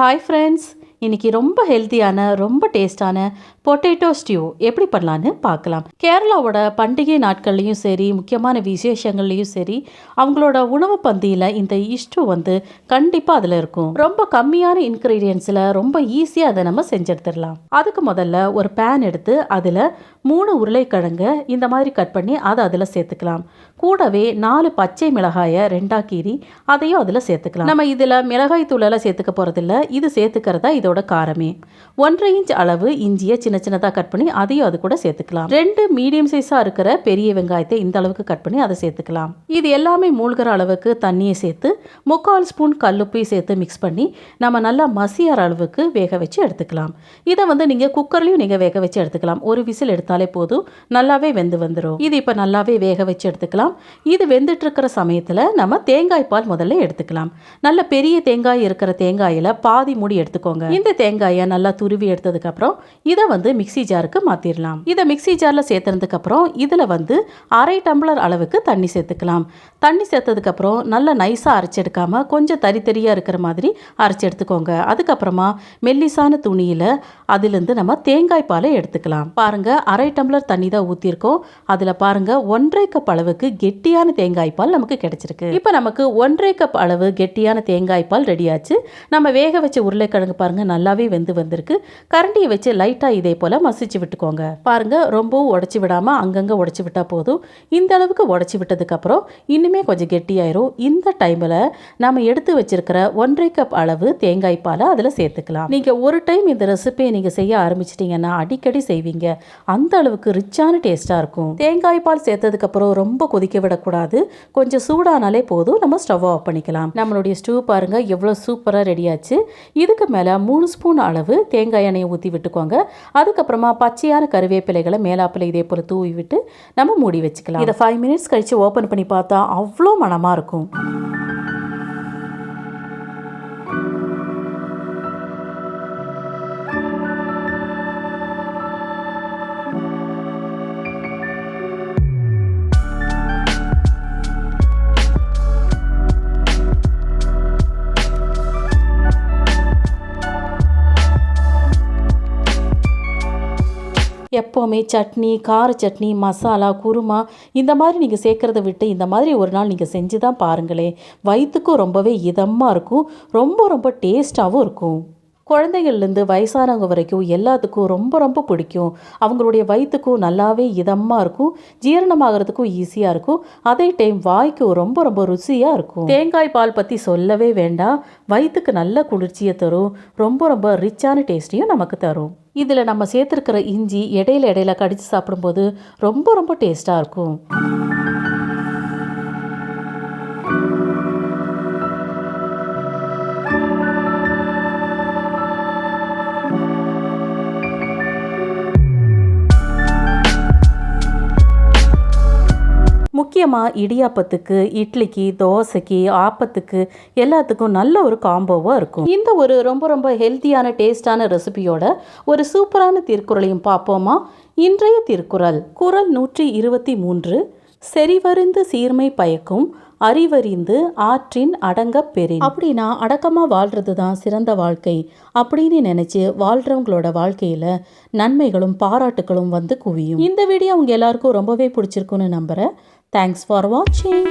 Hi friends, இன்றைக்கி ரொம்ப ஹெல்த்தியான ரொம்ப டேஸ்டான பொட்டேட்டோ ஸ்டியூ எப்படி பண்ணலான்னு பார்க்கலாம். கேரளாவோட பண்டிகை நாட்கள்லையும் சரி, முக்கியமான விசேஷங்கள்லையும் சரி, அவங்களோட உணவு பந்தியில் இந்த இஷ்டு கண்டிப்பாக அதில் இருக்கும். ரொம்ப கம்மியான இன்க்ரீடியன்ஸில் ரொம்ப ஈஸியாக அதை நம்ம செஞ்செடுத்துடலாம். அதுக்கு முதல்ல ஒரு பேன் எடுத்து அதில் 3 உருளைக்கிழங்கு இந்த மாதிரி கட் பண்ணி அதை அதில் சேர்த்துக்கலாம். கூடவே 4 பச்சை மிளகாயை 2ஆக கீறி அதையும் அதில் சேர்த்துக்கலாம். நம்ம இதில் மிளகாய் தூளெல்லாம் சேர்த்துக்க போகிறதில்ல, இது சேர்த்துக்கிறதா இதோட காரமே. 1.5 இன்ச் அளவு இஞ்சியை சின்ன சின்னதாக கட் பண்ணி அதையும் அது கூட சேர்த்துக்கலாம். 2 மீடியம் சைஸாக இருக்கிற பெரிய வெங்காயத்தை இந்த அளவுக்கு கட் பண்ணி அதை சேர்த்துக்கலாம். இது எல்லாமே மூழ்கிற அளவுக்கு தண்ணியை சேர்த்து 3/4 ஸ்பூன் கல்லுப்பையும் சேர்த்து மிக்ஸ் பண்ணி நம்ம நல்லா மசியார அளவுக்கு வேக வச்சு எடுத்துக்கலாம். இதை நீங்கள் குக்கர்லையும் நீங்கள் வேக வச்சு எடுத்துக்கலாம். ஒரு விசில் எடுத்தாலே போதும், நல்லாவே வெந்து வந்துடும். இது இப்போ நல்லாவே வேக வச்சு எடுத்துக்கலாம். இது வெந்துட்டு இருக்கிற சமயத்தில் நம்ம தேங்காய் பால் முதல்ல எடுத்துக்கலாம். நல்ல பெரிய தேங்காய் இருக்கிற தேங்காயில் பாதி மூடி எடுத்துக்கோங்க. இந்த தேங்காயை நல்லா துருவி எடுத்ததுக்கப்புறம் இதை மிக்சி ஜாருக்கு மாற்றிடலாம். இதை மிக்சி ஜாரில் சேர்த்துறதுக்கப்புறம் இதில் 1/2 டம்ளர் அளவுக்கு தண்ணி சேர்த்துக்கலாம். தண்ணி சேர்த்ததுக்கப்புறம் நல்லா நைஸாக அரைச்செடுக்காமல் கொஞ்சம் தரியாக இருக்கிற மாதிரி அரைச்சி எடுத்துக்கோங்க. அதுக்கப்புறமா மெல்லிசான துணியில் அதிலிருந்து நம்ம தேங்காய் பாலை எடுத்துக்கலாம். பாருங்கள், 1/2 டம்ளர் தண்ணி தான் ஊற்றிருக்கோம். அதில் பாருங்கள் 1/2 கப் அளவுக்கு கெட்டியான தேங்காய் பால் நமக்கு கிடைச்சிருக்கு. இப்போ நமக்கு 1/2 கப் அளவு கெட்டியான தேங்காய் பால் ரெடியாச்சு. நம்ம வேக வச்ச உருளைக்கிழங்கு பாருங்கள் நல்லாவே வெந்து வந்திருக்கு. கரண்டியை வச்சு லைட்டாக இதே போல் மசிச்சு விட்டுக்கோங்க. பாருங்கள், ரொம்பவும் உடச்சி விடாமல் அங்கங்கே உடச்சி விட்டால் போதும். இந்த அளவுக்கு உடச்சி விட்டதுக்கப்புறம் இன்னுமே கொஞ்சம் கெட்டியாயிரும். இந்த டைமில் நம்ம எடுத்து வச்சிருக்கிற 1/2 கப் அளவு தேங்காய் பாலை அதில் சேர்த்துக்கலாம். நீங்கள் ஒரு டைம் இந்த ரெசிபியை நீங்கள் செய்ய ஆரம்பிச்சிட்டிங்கன்னா அடிக்கடி செய்வீங்க. அந்த அளவுக்கு ரிச்சான டேஸ்ட்டாக இருக்கும். தேங்காய் பால் சேர்த்ததுக்கப்புறம் ரொம்ப கொதிக்க விடக்கூடாது. கொஞ்சம் சூடானாலே போதும், நம்ம ஸ்டவ் ஆஃப் பண்ணிக்கலாம். நம்மளுடைய ஸ்டூ பாருங்கள் எவ்வளோ சூப்பராக ரெடியாச்சு. இதுக்கு மேலே 3 ஸ்பூன் அளவு தேங்காய் எண்ணெயை ஊற்றி விட்டுக்கோங்க. அதுக்கப்புறமா பச்சையான கருவேப்பிலைகளை மேலாப்பில் இதே போல் தூவி விட்டு நம்ம மூடி வச்சுக்கலாம். இதை 5 மினிட்ஸ் கழித்து ஓப்பன் பண்ணி பார்த்தா அவ்வளோ மணமாக இருக்கும். எப்போவுமே சட்னி, கார சட்னி, மசாலா, குருமா இந்த மாதிரி நீங்கள் சேர்க்குறத விட்டு இந்த மாதிரி ஒரு நாள் நீங்கள் செஞ்சு தான் பாருங்களேன். வயிற்றுக்கும் ரொம்பவே இதமாக இருக்கும், ரொம்ப ரொம்ப டேஸ்ட்டாகவும் இருக்கும். குழந்தைகள்லேருந்து வயசானவங்க வரைக்கும் எல்லாத்துக்கும் ரொம்ப ரொம்ப பிடிக்கும். அவங்களுடைய வயிற்றுக்கும் நல்லாவே இதமாக இருக்கும், ஜீரணமாகறதுக்கும் ஈஸியாக இருக்கும், அதே டைம் வாய்க்கும் ரொம்ப ரொம்ப ருசியாக இருக்கும். தேங்காய் பால் பற்றி சொல்லவே வேண்டாம், வயிற்றுக்கு நல்ல குளிர்ச்சியை தரும், ரொம்ப ரொம்ப ரிச்சான டேஸ்ட்டையும் நமக்கு தரும். இதில் நம்ம சேர்த்துருக்கிற இஞ்சி இடையில கடித்து சாப்பிடும்போது ரொம்ப ரொம்ப டேஸ்ட்டாக இருக்கும். முக்கியமாக இடியாப்பத்துக்கு, இட்லிக்கு, தோசைக்கு, ஆப்பத்துக்கு எல்லாத்துக்கும் நல்ல ஒரு காம்போவாக இருக்கும். இந்த ஒரு ரொம்ப ரொம்ப ஹெல்த்தியான டேஸ்டான ரெசிபியோட ஒரு சூப்பரான திருக்குறளையும் பார்ப்போமா? இன்றைய திருக்குறள் குறள் 123. செறிவறிந்து சீர்மை பயக்கும் அறிவறிந்து ஆற்றின் அடங்க பெறின். அப்படின்னா அடக்கமாக வாழ்கிறது தான் சிறந்த வாழ்க்கை அப்படின்னு நினச்சி வாழ்கிறவங்களோட வாழ்க்கையில் நன்மைகளும் பாராட்டுகளும் குவியும். இந்த வீடியோ அவங்க எல்லாருக்கும் ரொம்பவே பிடிச்சிருக்குன்னு நம்புகிறேன். தேங்க்ஸ் ஃபார் வாட்சிங்.